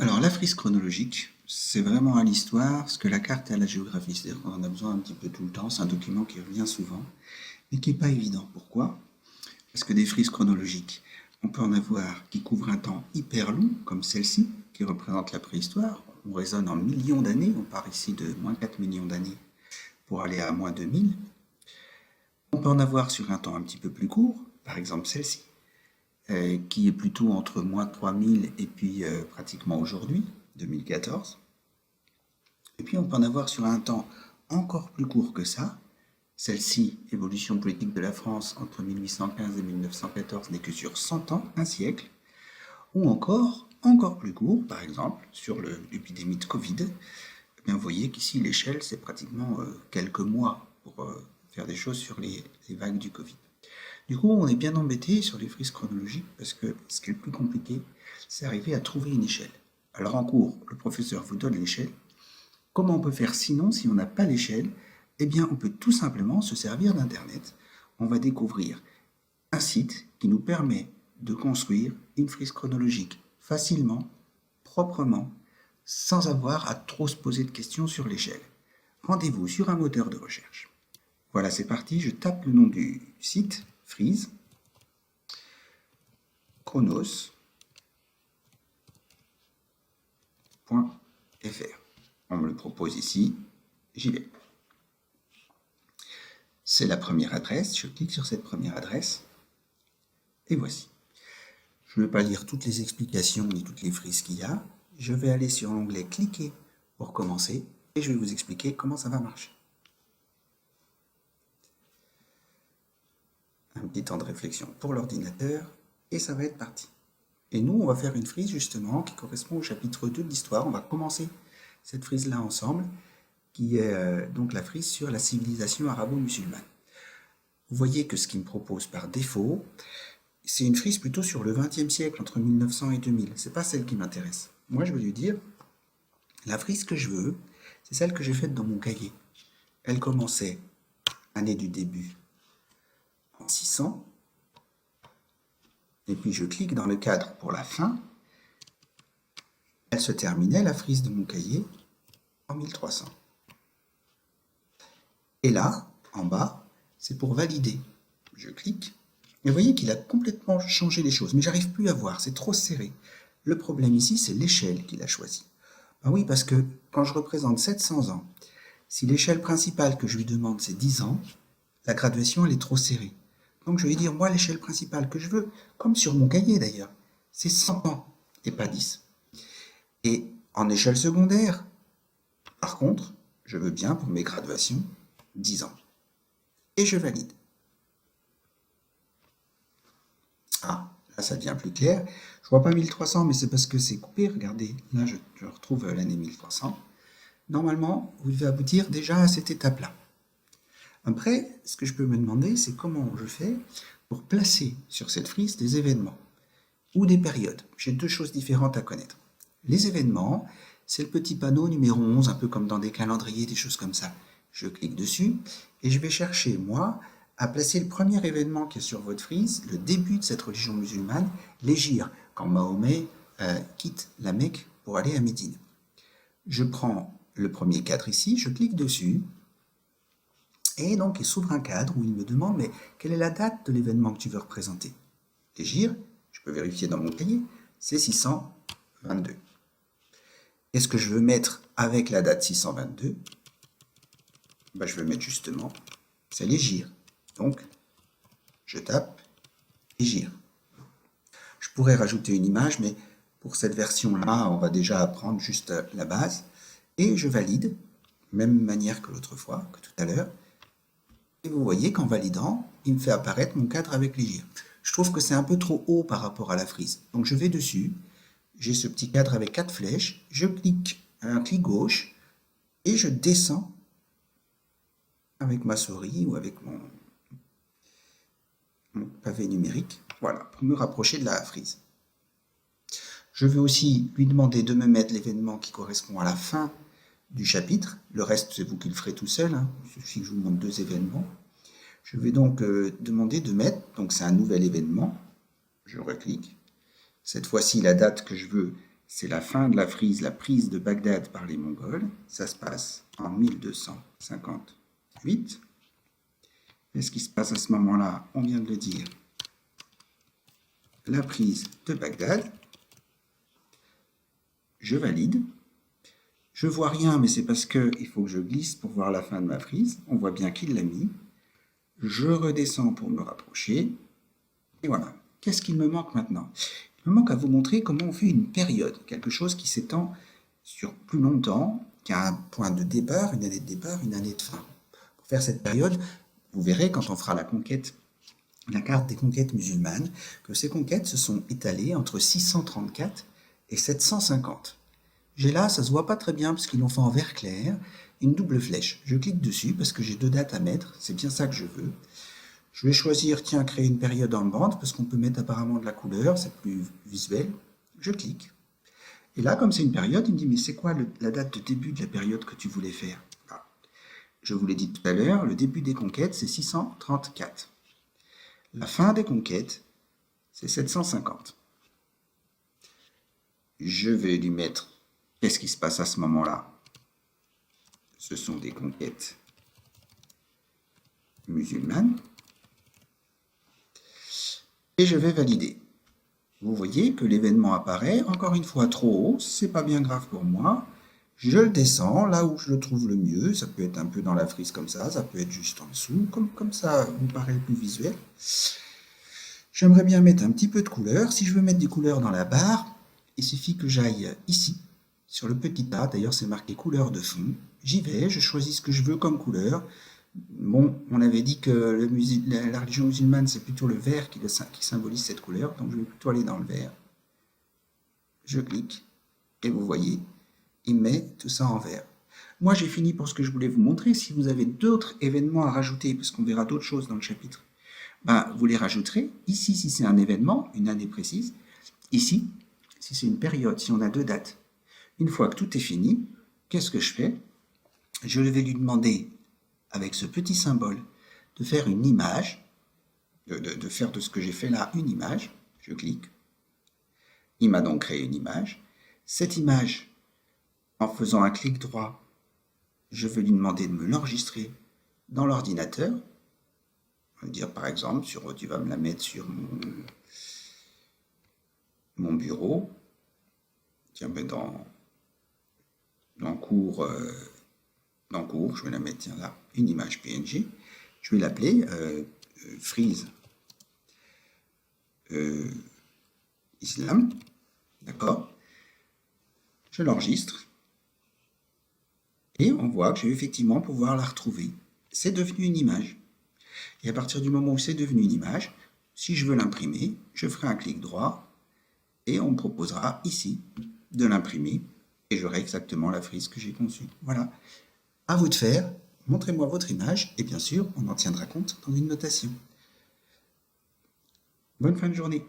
Alors, la frise chronologique, c'est vraiment à l'histoire ce que la carte est à la géographie. C'est-à-dire qu'on en a besoin un petit peu tout le temps. C'est un document qui revient souvent, mais qui n'est pas évident. Pourquoi? Parce que des frises chronologiques, on peut en avoir qui couvrent un temps hyper long, comme celle-ci, qui représente la préhistoire. On raisonne en millions d'années. On part ici de moins 4 millions d'années pour aller à moins 2000. On peut en avoir sur un temps un petit peu plus court, par exemple celle-ci, qui est plutôt entre moins 3000 et puis pratiquement aujourd'hui, 2014. Et puis on peut en avoir sur un temps encore plus court que ça. Celle-ci, évolution politique de la France entre 1815 et 1914, n'est que sur 100 ans, un siècle. Ou encore plus court, par exemple, sur l'épidémie de Covid. Eh bien, vous voyez qu'ici, l'échelle, c'est pratiquement quelques mois pour faire des choses sur les vagues du Covid. Du coup, on est bien embêté sur les frises chronologiques parce que ce qui est le plus compliqué, c'est arriver à trouver une échelle. Alors en cours, le professeur vous donne l'échelle. Comment on peut faire sinon si on n'a pas l'échelle? Eh bien, on peut tout simplement se servir d'Internet. On va découvrir un site qui nous permet de construire une frise chronologique facilement, proprement, sans avoir à trop se poser de questions sur l'échelle. Rendez-vous sur un moteur de recherche. Voilà, c'est parti, je tape le nom du site, frise, chronos.fr. On me le propose ici, j'y vais. C'est la première adresse, je clique sur cette première adresse, et voici. Je ne vais pas lire toutes les explications ni toutes les frises qu'il y a, je vais aller sur l'onglet « Cliquer » pour commencer, et je vais vous expliquer comment ça va marcher. Un petit temps de réflexion pour l'ordinateur, et ça va être parti. Et nous, on va faire une frise justement qui correspond au chapitre 2 de l'histoire. On va commencer cette frise-là ensemble, qui est donc la frise sur la civilisation arabo-musulmane. Vous voyez que ce qu'il me propose par défaut, c'est une frise plutôt sur le XXe siècle, entre 1900 et 2000. C'est pas celle qui m'intéresse. Moi, je veux lui dire, la frise que je veux, c'est celle que j'ai faite dans mon cahier. Elle commençait, année du début, en 600. Et puis je clique dans le cadre pour la fin. Elle se terminait, la frise de mon cahier, en 1300. Et là, en bas, c'est pour valider. Je clique. Et vous voyez qu'il a complètement changé les choses. Mais j'arrive plus à voir, c'est trop serré. Le problème ici, c'est l'échelle qu'il a choisie. Ben oui, parce que quand je représente 700 ans, si l'échelle principale que je lui demande, c'est 10 ans, la graduation, elle est trop serrée. Donc je vais dire, moi, l'échelle principale que je veux, comme sur mon cahier d'ailleurs, c'est 100 ans et pas 10. Et en échelle secondaire, par contre, je veux bien pour mes graduations 10 ans. Et je valide. Ah, là ça devient plus clair. Je vois pas 1300, mais c'est parce que c'est coupé. Regardez, là je retrouve l'année 1300. Normalement, vous devez aboutir déjà à cette étape-là. Après, ce que je peux me demander, c'est comment je fais pour placer sur cette frise des événements ou des périodes. J'ai deux choses différentes à connaître. Les événements, c'est le petit panneau numéro 11, un peu comme dans des calendriers, des choses comme ça. Je clique dessus et je vais chercher, moi, à placer le premier événement qui est sur votre frise, le début de cette religion musulmane, l'hégire, quand Mahomet quitte la Mecque pour aller à Médine. Je prends le premier cadre ici, je clique dessus, et donc il s'ouvre un cadre où il me demande, mais quelle est la date de l'événement que tu veux représenter? L'hégire, je peux vérifier dans mon cahier, c'est 622. Et ce que je veux mettre avec la date 622, ben je veux mettre justement, c'est l'hégire. Donc, je tape hégire. Je pourrais rajouter une image, mais pour cette version-là, on va déjà apprendre juste la base. Et je valide, même manière que l'autre fois, que tout à l'heure. Et vous voyez qu'en validant, il me fait apparaître mon cadre avec l'hégire. Je trouve que c'est un peu trop haut par rapport à la frise. Donc je vais dessus, j'ai ce petit cadre avec 4 flèches, je clique un clic gauche et je descends avec ma souris ou avec mon pavé numérique, voilà, pour me rapprocher de la frise. Je vais aussi lui demander de me mettre l'événement qui correspond à la fin du chapitre. Le reste, c'est vous qui le ferez tout seul, hein. Il suffit que je vous montre 2 événements. Je vais donc demander de mettre, donc c'est un nouvel événement, je reclique. Cette fois-ci, la date que je veux, c'est la fin de la frise, la prise de Bagdad par les Mongols. Ça se passe en 1258. Qu'est-ce qui se passe à ce moment-là? On vient de le dire. La prise de Bagdad. Je valide. Je vois rien, mais c'est parce qu'il faut que je glisse pour voir la fin de ma frise. On voit bien qu'il l'a mis. Je redescends pour me rapprocher. Et voilà. Qu'est-ce qu'il me manque maintenant? Il me manque à vous montrer comment on fait une période, quelque chose qui s'étend sur plus longtemps, qui a un point de départ, une année de départ, une année de fin. Pour faire cette période, vous verrez quand on fera la conquête, la carte des conquêtes musulmanes, que ces conquêtes se sont étalées entre 634 et 750. J'ai là, ça se voit pas très bien parce qu'ils l'ont fait en vert clair, une double flèche. Je clique dessus parce que j'ai 2 dates à mettre, c'est bien ça que je veux. Je vais choisir, tiens, créer une période en bande, parce qu'on peut mettre apparemment de la couleur, c'est plus visuel. Je clique. Et là, comme c'est une période, il me dit, mais c'est quoi la date de début de la période que tu voulais faire? Je vous l'ai dit tout à l'heure, le début des conquêtes, c'est 634. La fin des conquêtes, c'est 750. Je vais lui mettre, qu'est-ce qui se passe à ce moment-là? Ce sont des conquêtes musulmanes. Et je vais valider. Vous voyez que l'événement apparaît, encore une fois trop haut, c'est pas bien grave pour moi. Je le descends là où je le trouve le mieux, ça peut être un peu dans la frise comme ça peut être juste en dessous, comme ça me paraît le plus visuel. J'aimerais bien mettre un petit peu de couleur. Si je veux mettre des couleurs dans la barre, il suffit que j'aille ici, sur le petit A, d'ailleurs c'est marqué couleur de fond. J'y vais, je choisis ce que je veux comme couleur. Bon, on avait dit que la religion musulmane, c'est plutôt le vert qui symbolise cette couleur, donc je vais plutôt aller dans le vert. Je clique, et vous voyez, il met tout ça en vert. Moi, j'ai fini pour ce que je voulais vous montrer. Si vous avez d'autres événements à rajouter, parce qu'on verra d'autres choses dans le chapitre, vous les rajouterez. Ici, si c'est un événement, une année précise. Ici, si c'est une période, si on a 2 dates. Une fois que tout est fini, qu'est-ce que je fais? Je vais lui demander, avec ce petit symbole, de faire une image, de faire de ce que j'ai fait là une image. Je clique. Il m'a donc créé une image. Cette image, en faisant un clic droit, je vais lui demander de me l'enregistrer dans l'ordinateur. On va dire par exemple, tu vas me la mettre sur mon bureau. Tiens, ben dans cours, je vais la mettre tiens, là, une image PNG. Je vais l'appeler Freeze Islam. D'accord? Je l'enregistre. Et on voit que je vais effectivement pouvoir la retrouver. C'est devenu une image. Et à partir du moment où c'est devenu une image, si je veux l'imprimer, je ferai un clic droit et on me proposera ici de l'imprimer et j'aurai exactement la frise que j'ai conçue. Voilà. À vous de faire. Montrez-moi votre image et bien sûr, on en tiendra compte dans une notation. Bonne fin de journée.